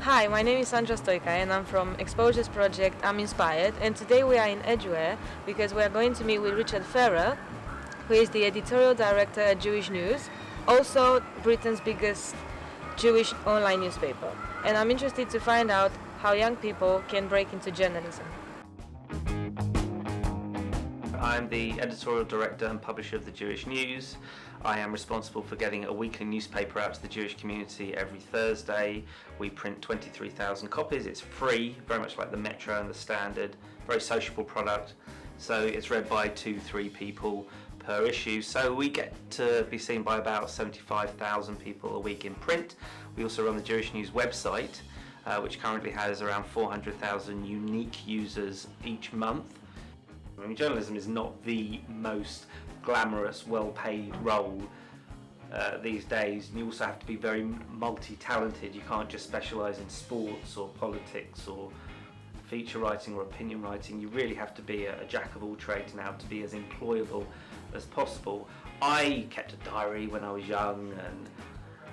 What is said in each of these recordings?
Hi, my name is Sandra Stoika and I'm from Exposure's project I'm Inspired, and today we are in Edgware because we are going to meet with Richard Ferrer, who is the Editorial Director at Jewish News, also Britain's biggest Jewish online newspaper. And I'm interested to find out how young people can break into journalism. I'm the Editorial Director and Publisher of the Jewish News. I am responsible for getting a weekly newspaper out to the Jewish community every Thursday. We print 23,000 copies. It's free, very much like the Metro and the Standard, very sociable product. So it's read by 2-3 people per issue. So we get to be seen by about 75,000 people a week in print. We also run the Jewish News website, which currently has around 400,000 unique users each month. I mean, journalism is not the most glamorous, well-paid role these days. You also have to be very multi-talented. You can't just specialise in sports or politics or feature writing or opinion writing. You really have to be a jack of all trades now to be as employable as possible. I kept a diary when I was young, and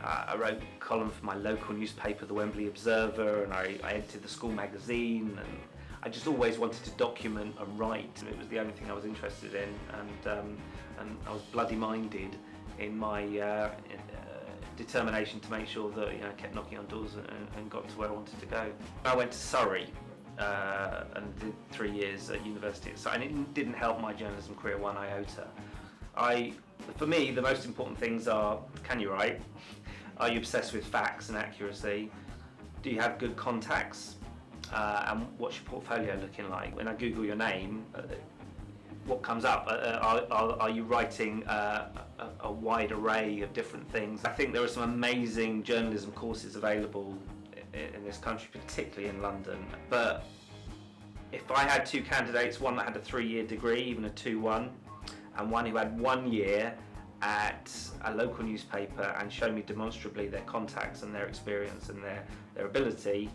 I wrote a column for my local newspaper, the Wembley Observer, and I edited the school magazine, and I just always wanted to document and write. It was the only thing I was interested in, and I was bloody minded in my determination to make sure that I kept knocking on doors and got to where I wanted to go. I went to Surrey and did 3 years at university, and it didn't help my journalism career one iota. For me, the most important things are: can you write? Are you obsessed with facts and accuracy? Do you have good contacts? And what's your portfolio looking like? When I Google your name, what comes up? Are you writing a wide array of different things? I think there are some amazing journalism courses available in this country, particularly in London. But if I had two candidates, one that had a 3-year degree, even a 2-1, and one who had 1 year at a local newspaper and showed me demonstrably their contacts and their experience and their ability,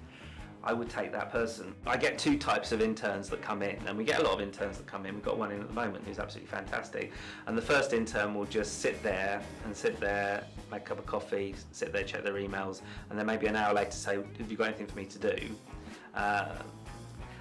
I would take that person. I get two types of interns that come in, and we get a lot of interns that come in. We've got one in at the moment who's absolutely fantastic. And the first intern will just sit there, make a cup of coffee, sit there, check their emails, and then maybe an hour later say, have you got anything for me to do?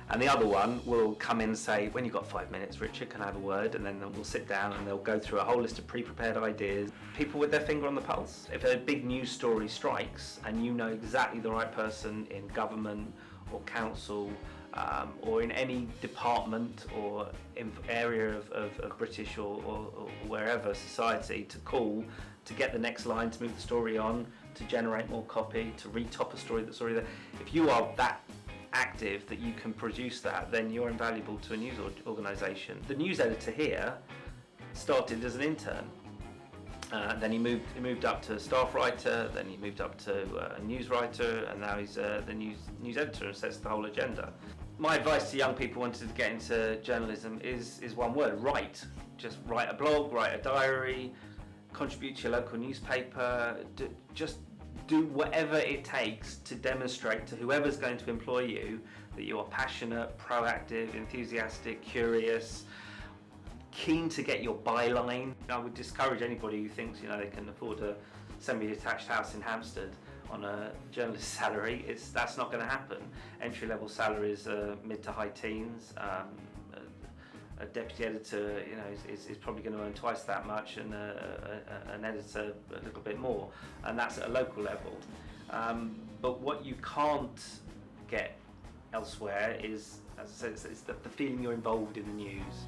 And the other one will come in and say, when you've got 5 minutes, Richard, can I have a word? And then we'll sit down and they'll go through a whole list of pre-prepared ideas. People with their finger on the pulse. If a big news story strikes and you know exactly the right person in government or council or in any department or area of British or wherever society to call, to get the next line, to move the story on, to generate more copy, to retop a story that's already there. If you are that active that you can produce that, then you're invaluable to a news organisation. The news editor here started as an intern. Then he moved up to staff writer, then he moved up to a news writer, and now he's the news editor and sets the whole agenda. My advice to young people wanting to get into journalism is one word: write. Just write a blog, write a diary, contribute to your local newspaper, just do whatever it takes to demonstrate to whoever's going to employ you that you are passionate, proactive, enthusiastic, curious, keen to get your byline. I would discourage anybody who thinks they can afford a semi-detached house in Hampstead on a journalist salary. That's not going to happen. Entry-level salaries are mid to high teens. A deputy editor, is probably going to earn twice that much, and an editor a little bit more, and that's at a local level. But what you can't get elsewhere is, as I said, it's the feeling you're involved in the news.